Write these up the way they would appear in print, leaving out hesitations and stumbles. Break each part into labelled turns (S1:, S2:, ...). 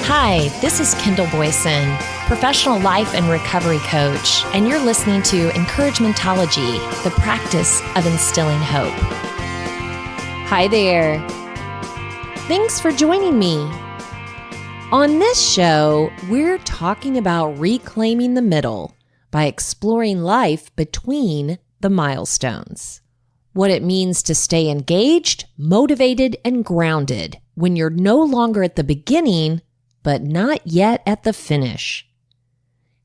S1: Hi, this is Kendall Boyson, professional life and recovery coach, and you're listening to Encouragementology, the practice of instilling hope. Hi there. Thanks for joining me. On this show, we're talking about reclaiming the middle by exploring life between the milestones. What it means to stay engaged, motivated, and grounded when you're no longer at the beginning, but not yet at the finish.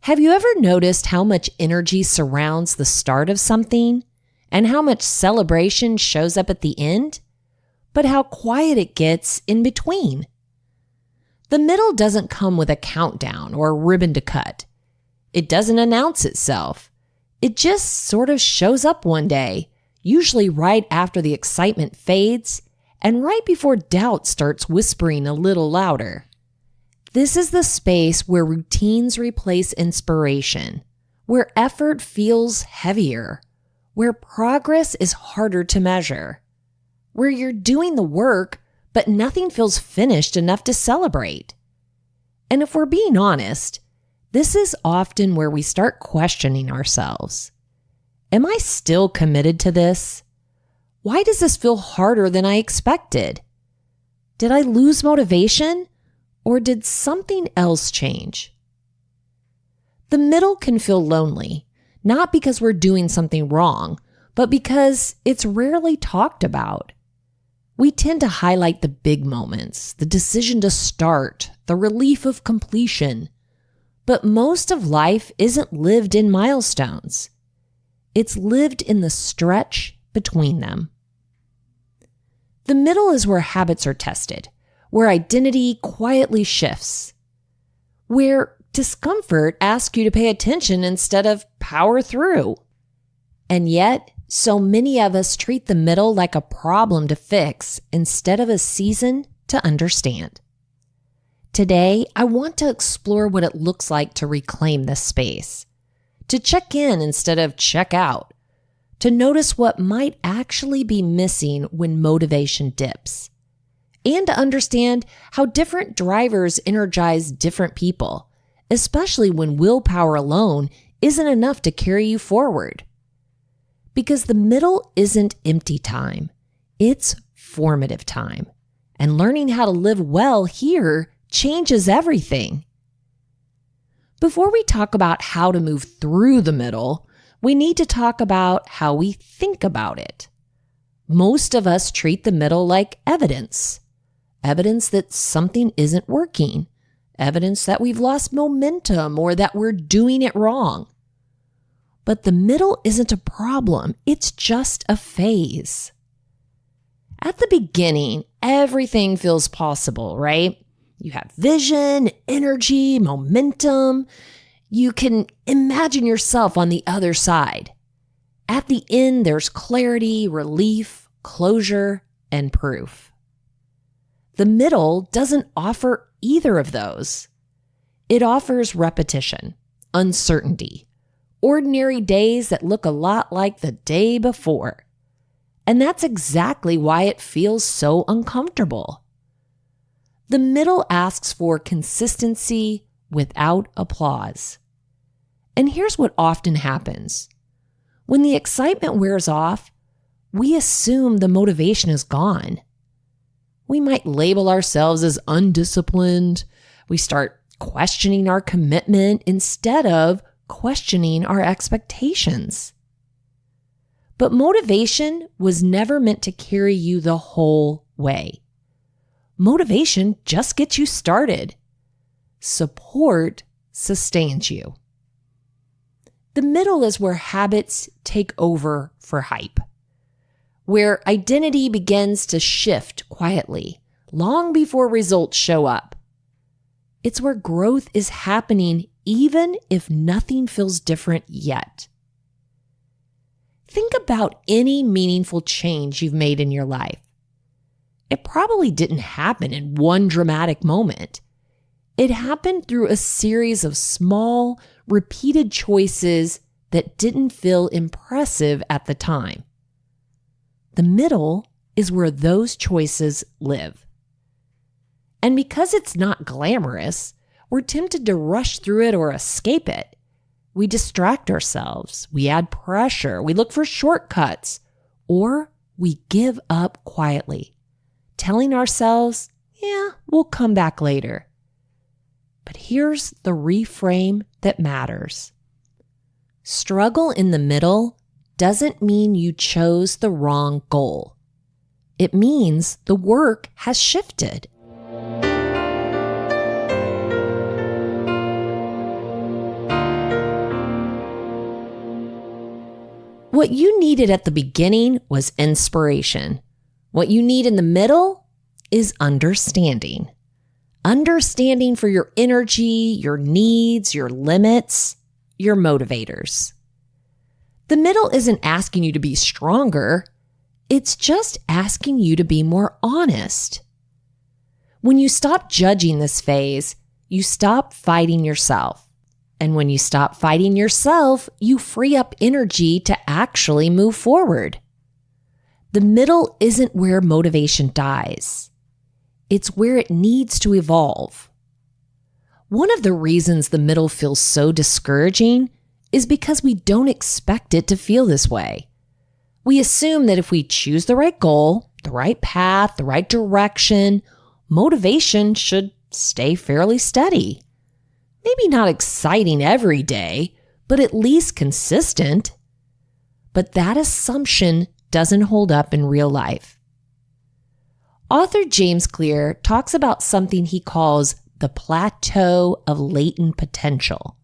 S1: Have you ever noticed how much energy surrounds the start of something and how much celebration shows up at the end, but how quiet it gets in between? The middle doesn't come with a countdown or a ribbon to cut. It doesn't announce itself. It just sort of shows up one day, usually right after the excitement fades and right before doubt starts whispering a little louder. This is the space where routines replace inspiration, where effort feels heavier, where progress is harder to measure, where you're doing the work, but nothing feels finished enough to celebrate. And if we're being honest, this is often where we start questioning ourselves. Am I still committed to this? Why does this feel harder than I expected? Did I lose motivation? Or did something else change? The middle can feel lonely, not because we're doing something wrong, but because it's rarely talked about. We tend to highlight the big moments, the decision to start, the relief of completion. But most of life isn't lived in milestones. It's lived in the stretch between them. The middle is where habits are tested, where identity quietly shifts, where discomfort asks you to pay attention instead of power through. And yet, so many of us treat the middle like a problem to fix instead of a season to understand. Today, I want to explore what it looks like to reclaim this space, to check in instead of check out, to notice what might actually be missing when motivation dips, and to understand how different drivers energize different people, especially when willpower alone isn't enough to carry you forward. Because the middle isn't empty time, it's formative time. And learning how to live well here changes everything. Before we talk about how to move through the middle, we need to talk about how we think about it. Most of us treat the middle like evidence that something isn't working, evidence that we've lost momentum or that we're doing it wrong. But the middle isn't a problem, it's just a phase. At the beginning, everything feels possible, right? You have vision, energy, momentum. You can imagine yourself on the other side. At the end, there's clarity, relief, closure, and proof. The middle doesn't offer either of those. It offers repetition, uncertainty, ordinary days that look a lot like the day before. And that's exactly why it feels so uncomfortable. The middle asks for consistency without applause. And here's what often happens. When the excitement wears off, we assume the motivation is gone. We might label ourselves as undisciplined. We start questioning our commitment instead of questioning our expectations. But motivation was never meant to carry you the whole way. Motivation just gets you started. Support sustains you. The middle is where habits take over for hype, where identity begins to shift quietly, long before results show up. It's where growth is happening even if nothing feels different yet. Think about any meaningful change you've made in your life. It probably didn't happen in one dramatic moment. It happened through a series of small, repeated choices that didn't feel impressive at the time. The middle is where those choices live. And because it's not glamorous, we're tempted to rush through it or escape it. We distract ourselves, we add pressure, we look for shortcuts, or we give up quietly, telling ourselves, we'll come back later. But here's the reframe that matters. Struggle in the middle doesn't mean you chose the wrong goal. It means the work has shifted. What you needed at the beginning was inspiration. What you need in the middle is understanding. Understanding for your energy, your needs, your limits, your motivators. The middle isn't asking you to be stronger. It's just asking you to be more honest. When you stop judging this phase, you stop fighting yourself. And when you stop fighting yourself, you free up energy to actually move forward. The middle isn't where motivation dies. It's where it needs to evolve. One of the reasons the middle feels so discouraging is because we don't expect it to feel this way. We assume that if we choose the right goal, the right path, the right direction, motivation should stay fairly steady. Maybe not exciting every day, but at least consistent. But that assumption doesn't hold up in real life. Author James Clear talks about something he calls the plateau of latent potential.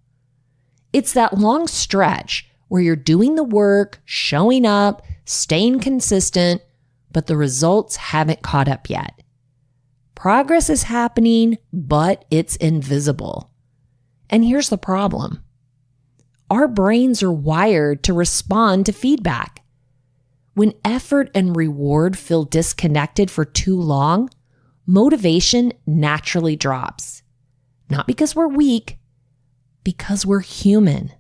S1: It's that long stretch where you're doing the work, showing up, staying consistent, but the results haven't caught up yet. Progress is happening, but it's invisible. And here's the problem. Our brains are wired to respond to feedback. When effort and reward feel disconnected for too long, motivation naturally drops. Not because we're weak, because we're human.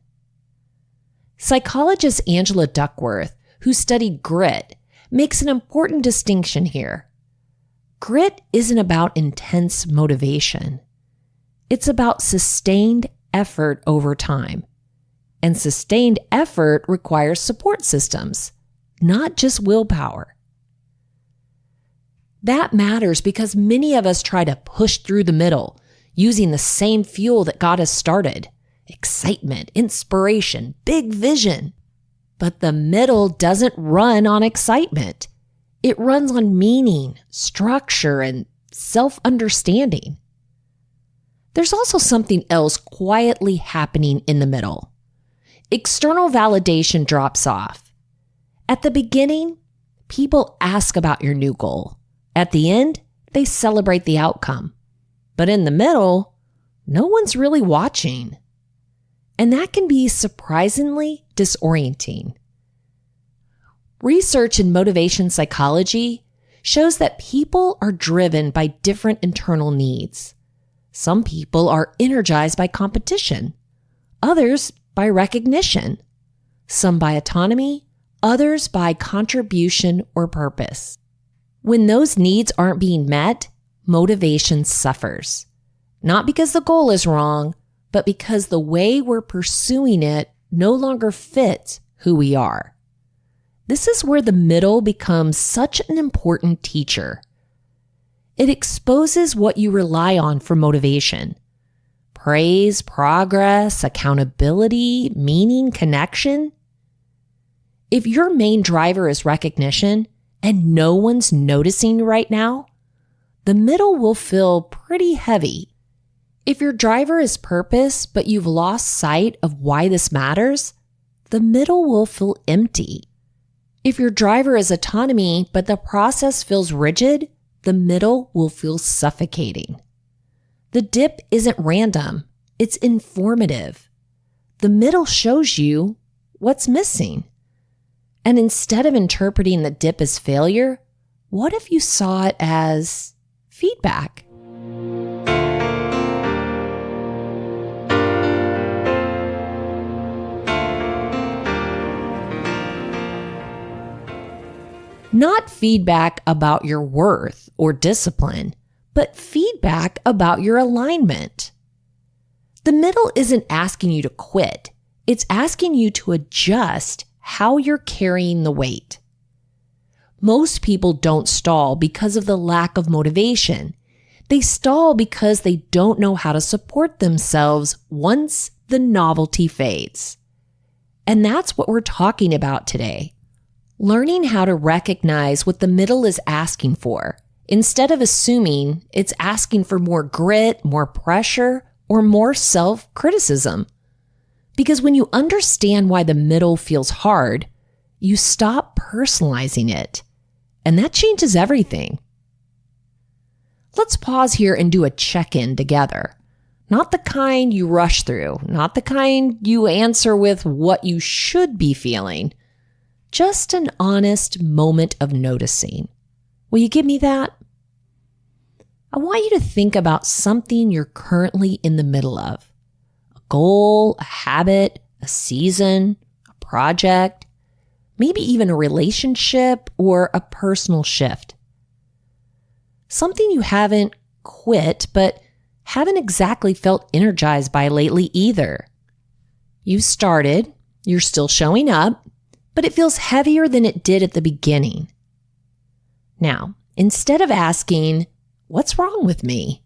S1: Psychologist Angela Duckworth, who studied grit, makes an important distinction here. Grit isn't about intense motivation. It's about sustained effort over time. And sustained effort requires support systems, not just willpower. That matters because many of us try to push through the middle, using the same fuel that got us started. Excitement, inspiration, big vision. But the middle doesn't run on excitement. It runs on meaning, structure, and self-understanding. There's also something else quietly happening in the middle. External validation drops off. At the beginning, people ask about your new goal. At the end, they celebrate the outcome. But in the middle, no one's really watching. And that can be surprisingly disorienting. Research in motivation psychology shows that people are driven by different internal needs. Some people are energized by competition, others by recognition, some by autonomy, others by contribution or purpose. When those needs aren't being met, motivation suffers. Not because the goal is wrong, but because the way we're pursuing it no longer fits who we are. This is where the middle becomes such an important teacher. It exposes what you rely on for motivation. Praise, progress, accountability, meaning, connection. If your main driver is recognition and no one's noticing right now, the middle will feel pretty heavy. If your driver is purpose, but you've lost sight of why this matters, the middle will feel empty. If your driver is autonomy, but the process feels rigid, the middle will feel suffocating. The dip isn't random, it's informative. The middle shows you what's missing. And instead of interpreting the dip as failure, what if you saw it as feedback? Not feedback about your worth or discipline, but feedback about your alignment. The middle isn't asking you to quit. It's asking you to adjust how you're carrying the weight. Most people don't stall because of the lack of motivation. They stall because they don't know how to support themselves once the novelty fades. And that's what we're talking about today. Learning how to recognize what the middle is asking for, instead of assuming it's asking for more grit, more pressure, or more self-criticism. Because when you understand why the middle feels hard, you stop personalizing it. And that changes everything. Let's pause here and do a check-in together. Not the kind you rush through, not the kind you answer with what you should be feeling. Just an honest moment of noticing. Will you give me that? I want you to think about something you're currently in the middle of. A goal, a habit, a season, a project, maybe even a relationship or a personal shift. Something you haven't quit, but haven't exactly felt energized by lately either. You've started, you're still showing up, but it feels heavier than it did at the beginning. Now, instead of asking, "What's wrong with me?"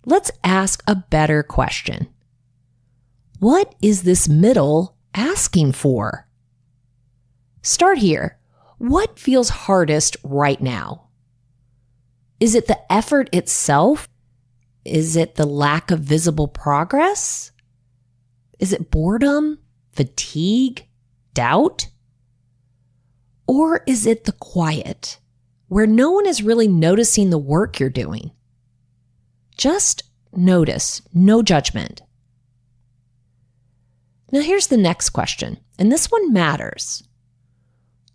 S1: let's ask a better question. What is this middle asking for? Start here. What feels hardest right now? Is it the effort itself? Is it the lack of visible progress? Is it boredom, fatigue, doubt? Or is it the quiet, where no one is really noticing the work you're doing? Just notice, no judgment. Now here's the next question, and this one matters.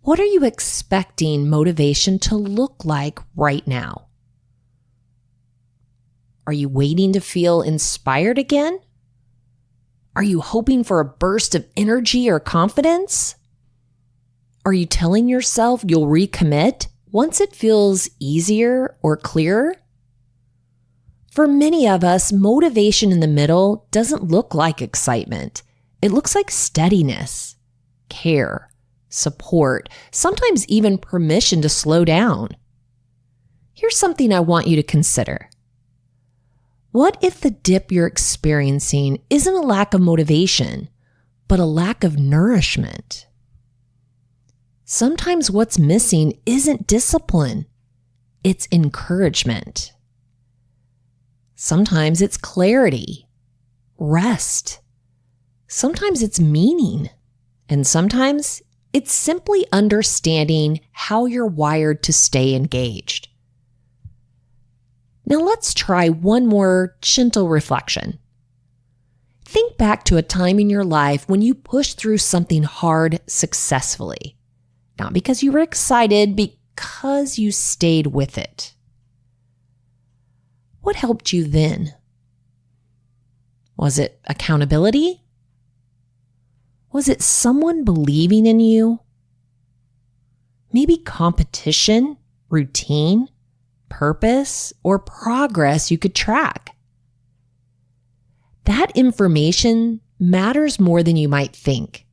S1: What are you expecting motivation to look like right now? Are you waiting to feel inspired again? Are you hoping for a burst of energy or confidence? Are you telling yourself you'll recommit once it feels easier or clearer? For many of us, motivation in the middle doesn't look like excitement. It looks like steadiness, care, support, sometimes even permission to slow down. Here's something I want you to consider. What if the dip you're experiencing isn't a lack of motivation, but a lack of nourishment? Sometimes what's missing isn't discipline, it's encouragement. Sometimes it's clarity, rest. Sometimes it's meaning, and sometimes it's simply understanding how you're wired to stay engaged. Now let's try one more gentle reflection. Think back to a time in your life when you pushed through something hard successfully. Not because you were excited, because you stayed with it. What helped you then? Was it accountability? Was it someone believing in you? Maybe competition, routine, purpose, or progress you could track. That information matters more than you might think.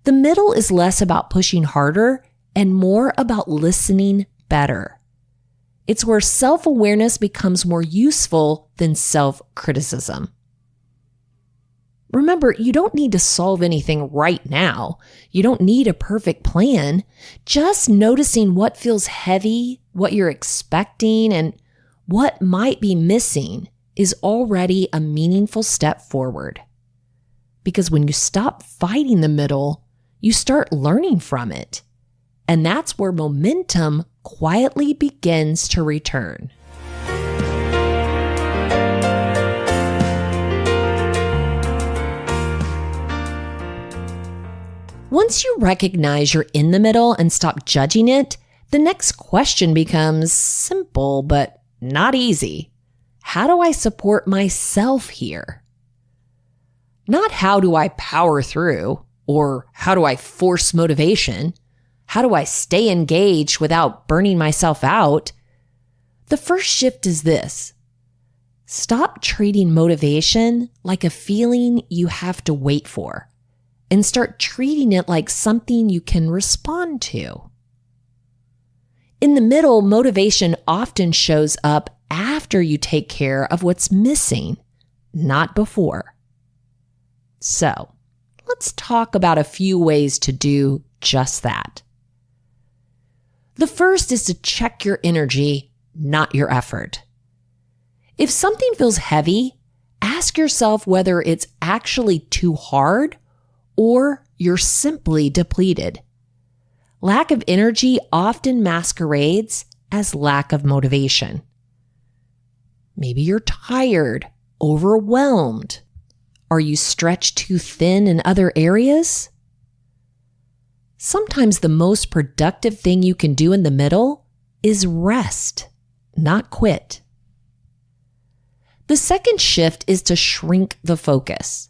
S1: The middle is less about pushing harder and more about listening better. It's where self-awareness becomes more useful than self-criticism. Remember, you don't need to solve anything right now. You don't need a perfect plan. Just noticing what feels heavy, what you're expecting, and what might be missing is already a meaningful step forward. Because when you stop fighting the middle, you start learning from it. And that's where momentum quietly begins to return. Once you recognize you're in the middle and stop judging it, the next question becomes simple but not easy. How do I support myself here? Not how do I power through, or how do I force motivation? How do I stay engaged without burning myself out? The first shift is this. Stop treating motivation like a feeling you have to wait for and start treating it like something you can respond to. In the middle, motivation often shows up after you take care of what's missing, not before. So, let's talk about a few ways to do just that. The first is to check your energy, not your effort. If something feels heavy, ask yourself whether it's actually too hard or you're simply depleted. Lack of energy often masquerades as lack of motivation. Maybe you're tired, overwhelmed. Are you stretched too thin in other areas? Sometimes the most productive thing you can do in the middle is rest, not quit. The second shift is to shrink the focus.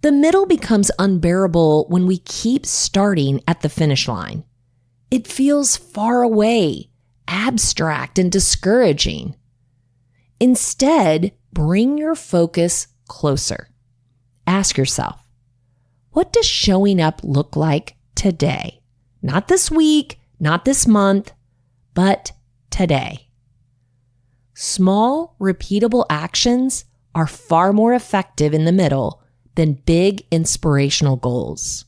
S1: The middle becomes unbearable when we keep starting at the finish line. It feels far away, abstract, and discouraging. Instead, bring your focus closer. Ask yourself, what does showing up look like today? Not this week, not this month, but today. Small, repeatable actions are far more effective in the middle than big inspirational goals.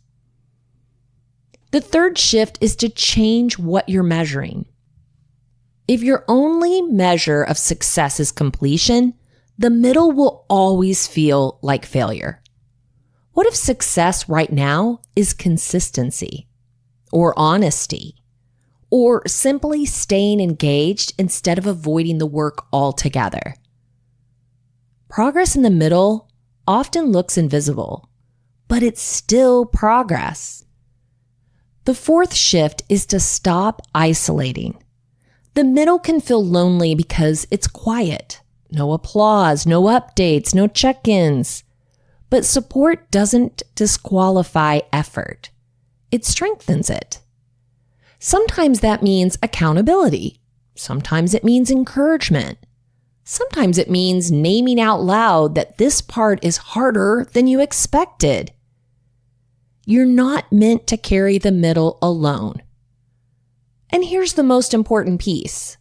S1: The third shift is to change what you're measuring. If your only measure of success is completion, the middle will always feel like failure. What if success right now is consistency, or honesty, or simply staying engaged instead of avoiding the work altogether? Progress in the middle often looks invisible, but it's still progress. The fourth shift is to stop isolating. The middle can feel lonely because it's quiet. No applause, no updates, no check-ins. But support doesn't disqualify effort. It strengthens it. Sometimes that means accountability. Sometimes it means encouragement. Sometimes it means naming out loud that this part is harder than you expected. You're not meant to carry the middle alone. And here's the most important piece.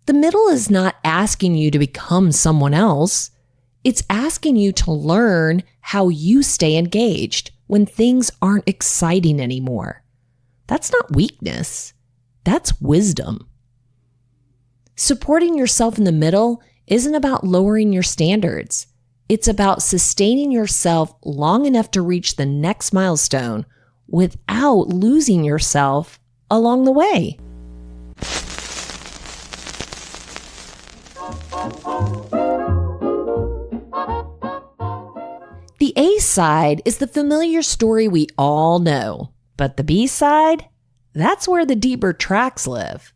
S1: The middle is not asking you to become someone else. It's asking you to learn how you stay engaged when things aren't exciting anymore. That's not weakness. That's wisdom. Supporting yourself in the middle isn't about lowering your standards. It's about sustaining yourself long enough to reach the next milestone without losing yourself along the way. The A side is the familiar story we all know, but the B side, that's where the deeper tracks live.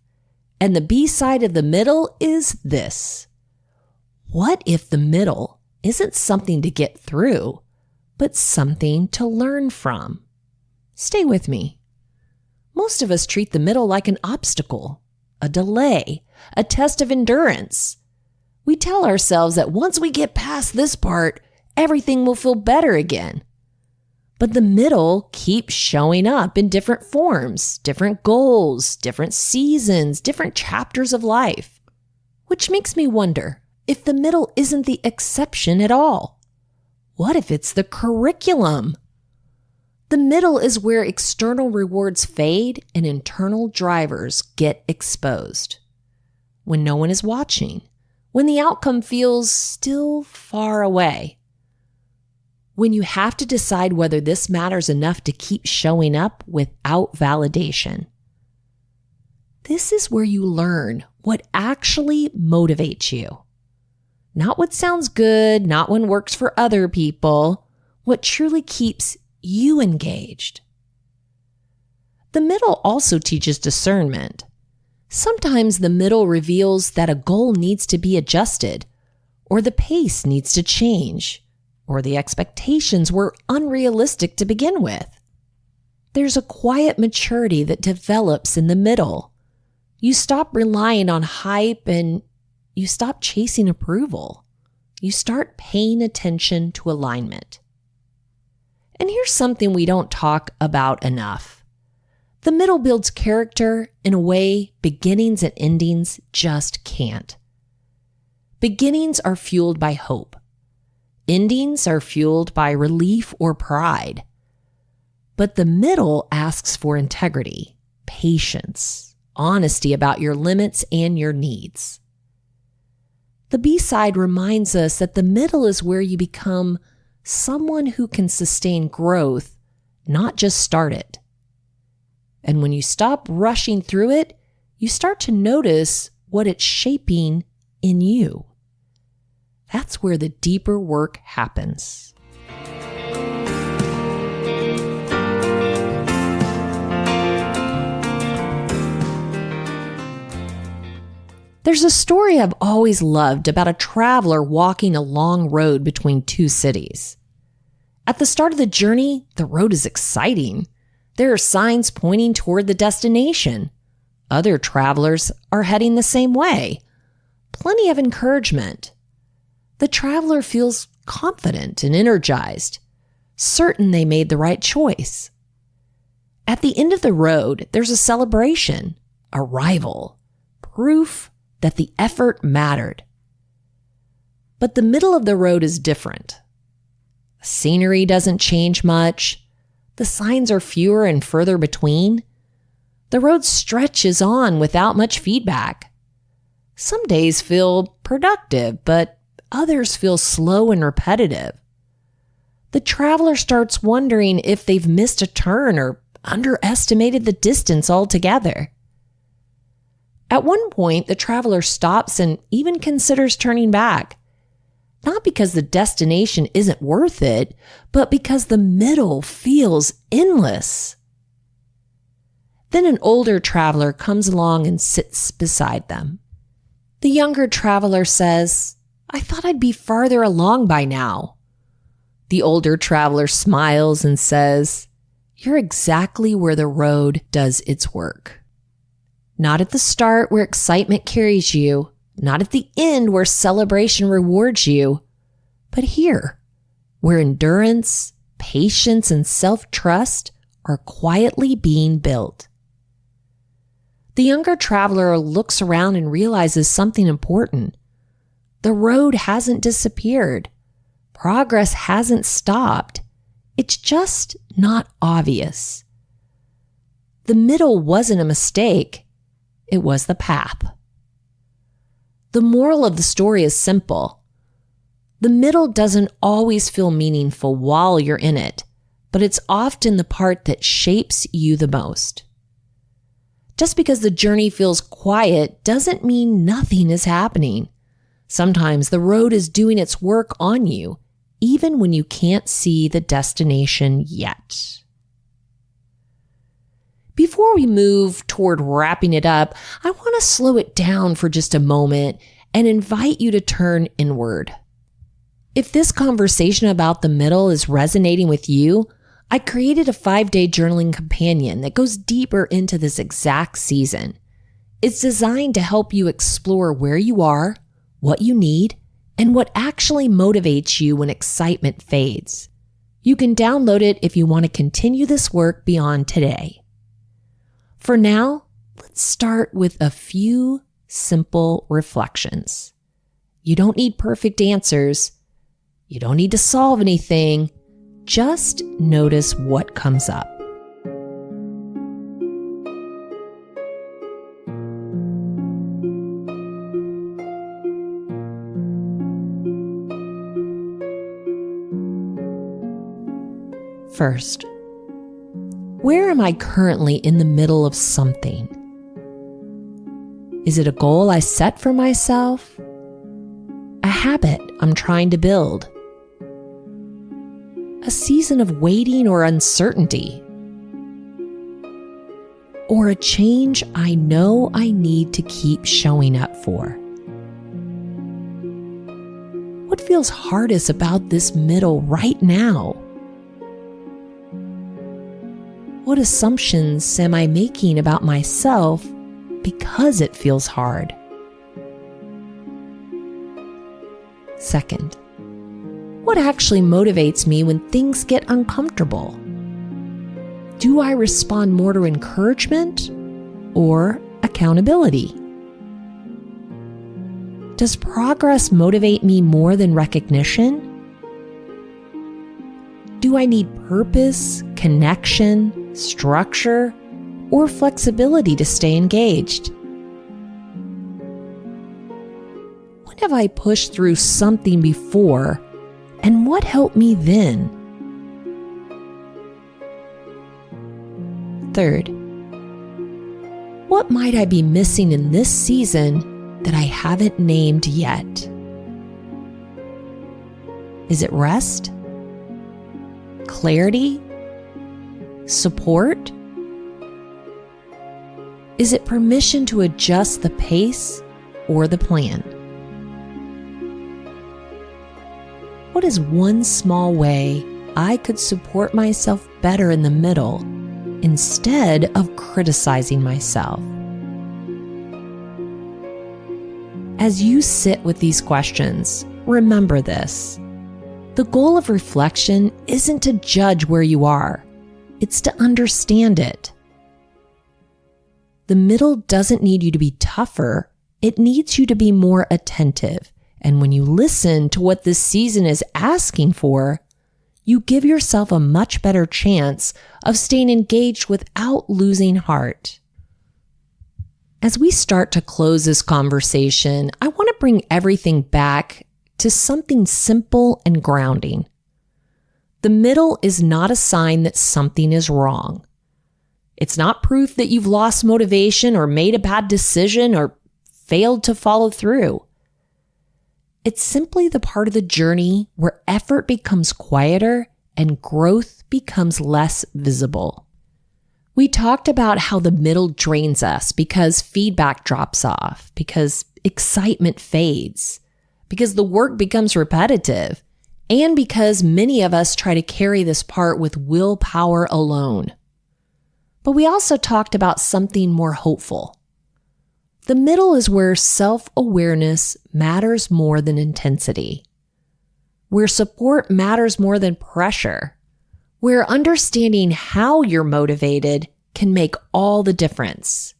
S1: And the B side of the middle is this. What if the middle isn't something to get through, but something to learn from? Stay with me. Most of us treat the middle like an obstacle, a delay, a test of endurance. We tell ourselves that once we get past this part, everything will feel better again. But the middle keeps showing up in different forms, different goals, different seasons, different chapters of life. Which makes me wonder if the middle isn't the exception at all. What if it's the curriculum? The middle is where external rewards fade and internal drivers get exposed. When no one is watching, when the outcome feels still far away, when you have to decide whether this matters enough to keep showing up without validation. This is where you learn what actually motivates you. Not what sounds good, not what works for other people, what truly keeps you engaged. The middle also teaches discernment. Sometimes the middle reveals that a goal needs to be adjusted, or the pace needs to change, or the expectations were unrealistic to begin with. There's a quiet maturity that develops in the middle. You stop relying on hype and you stop chasing approval. You start paying attention to alignment. And here's something we don't talk about enough. The middle builds character in a way beginnings and endings just can't. Beginnings are fueled by hope. Endings are fueled by relief or pride. But the middle asks for integrity, patience, honesty about your limits and your needs. The B-side reminds us that the middle is where you become someone who can sustain growth, not just start it. And when you stop rushing through it, you start to notice what it's shaping in you. That's where the deeper work happens. There's a story I've always loved about a traveler walking a long road between two cities. At the start of the journey, the road is exciting. There are signs pointing toward the destination. Other travelers are heading the same way. Plenty of encouragement. The traveler feels confident and energized, certain they made the right choice. At the end of the road, there's a celebration, arrival, proof that the effort mattered. But the middle of the road is different. The scenery doesn't change much. The signs are fewer and further between. The road stretches on without much feedback. Some days feel productive, but others feel slow and repetitive. The traveler starts wondering if they've missed a turn or underestimated the distance altogether. At one point, the traveler stops and even considers turning back. Not because the destination isn't worth it, but because the middle feels endless. Then an older traveler comes along and sits beside them. The younger traveler says, "I thought I'd be farther along by now." The older traveler smiles and says, "You're exactly where the road does its work. Not at the start where excitement carries you, not at the end where celebration rewards you, but here, where endurance, patience, and self-trust are quietly being built." The younger traveler looks around and realizes something important. The road hasn't disappeared. Progress hasn't stopped. It's just not obvious. The middle wasn't a mistake. It was the path. The moral of the story is simple. The middle doesn't always feel meaningful while you're in it, but it's often the part that shapes you the most. Just because the journey feels quiet doesn't mean nothing is happening. Sometimes the road is doing its work on you, even when you can't see the destination yet. Before we move toward wrapping it up, I want to slow it down for just a moment and invite you to turn inward. If this conversation about the middle is resonating with you, I created a 5-day journaling companion that goes deeper into this exact season. It's designed to help you explore where you are, what you need, and what actually motivates you when excitement fades. You can download it if you want to continue this work beyond today. For now, let's start with a few simple reflections. You don't need perfect answers. You don't need to solve anything. Just notice what comes up. First, where am I currently in the middle of something? Is it a goal I set for myself? A habit I'm trying to build? A season of waiting or uncertainty? Or a change I know I need to keep showing up for? What feels hardest about this middle right now? What assumptions am I making about myself because it feels hard. Second, what actually motivates me when things get uncomfortable? Do I respond more to encouragement or accountability? Does progress motivate me more than recognition? Do I need purpose, connection, structure, or flexibility to stay engaged? When have I pushed through something before, and what helped me then? Third, what might I be missing in this season that I haven't named yet? Is it rest? Clarity? Support? Is it permission to adjust the pace or the plan? What is one small way I could support myself better in the middle instead of criticizing myself? As you sit with these questions, remember this. The goal of reflection isn't to judge where you are. It's to understand it. The middle doesn't need you to be tougher. It needs you to be more attentive. And when you listen to what this season is asking for, you give yourself a much better chance of staying engaged without losing heart. As we start to close this conversation, I want to bring everything back to something simple and grounding. The middle is not a sign that something is wrong. It's not proof that you've lost motivation or made a bad decision or failed to follow through. It's simply the part of the journey where effort becomes quieter and growth becomes less visible. We talked about how the middle drains us because feedback drops off, because excitement fades, because the work becomes repetitive, and because many of us try to carry this part with willpower alone. But we also talked about something more hopeful. The middle is where self-awareness matters more than intensity, where support matters more than pressure, where understanding how you're motivated can make all the difference.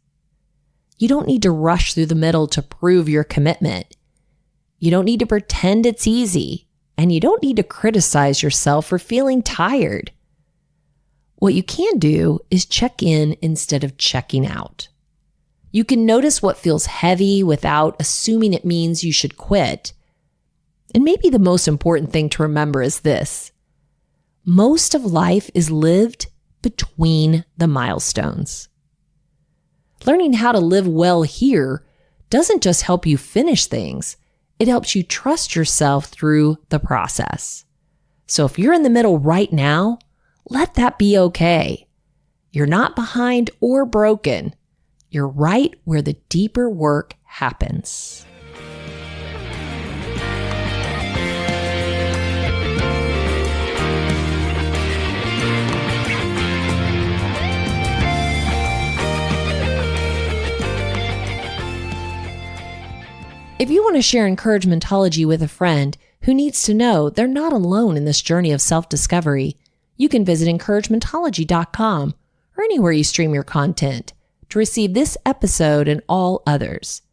S1: You don't need to rush through the middle to prove your commitment. You don't need to pretend it's easy, and you don't need to criticize yourself for feeling tired. What you can do is check in instead of checking out. You can notice what feels heavy without assuming it means you should quit. And maybe the most important thing to remember is this. Most of life is lived between the milestones. Learning how to live well here doesn't just help you finish things, it helps you trust yourself through the process. So if you're in the middle right now, let that be okay. You're not behind or broken. You're right where the deeper work happens. If you want to share encouragementology with a friend who needs to know they're not alone in this journey of self-discovery, you can visit encouragementology.com or anywhere you stream your content to receive this episode and all others.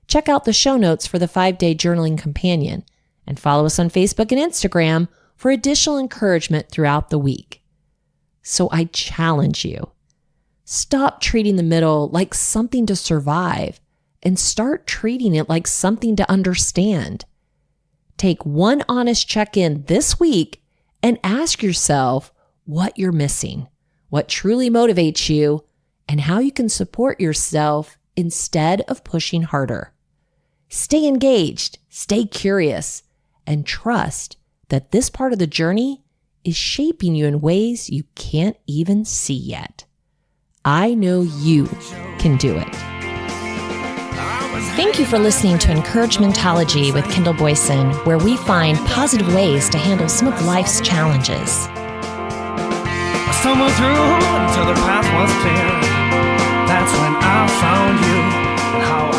S1: Check out the show notes for the 5-Day Journaling Companion and follow us on Facebook and Instagram for additional encouragement throughout the week. So I challenge you, stop treating the middle like something to survive and start treating it like something to understand. Take one honest check-in this week and ask yourself what you're missing, what truly motivates you, and how you can support yourself instead of pushing harder. Stay engaged, stay curious, and trust that this part of the journey is shaping you in ways you can't even see yet. I know you can do it. Thank you for listening to Encouragementology with Kendall Boyson, where we find positive ways to handle some of life's challenges.
S2: I stumbled through until the path was clear. That's when I found you. and how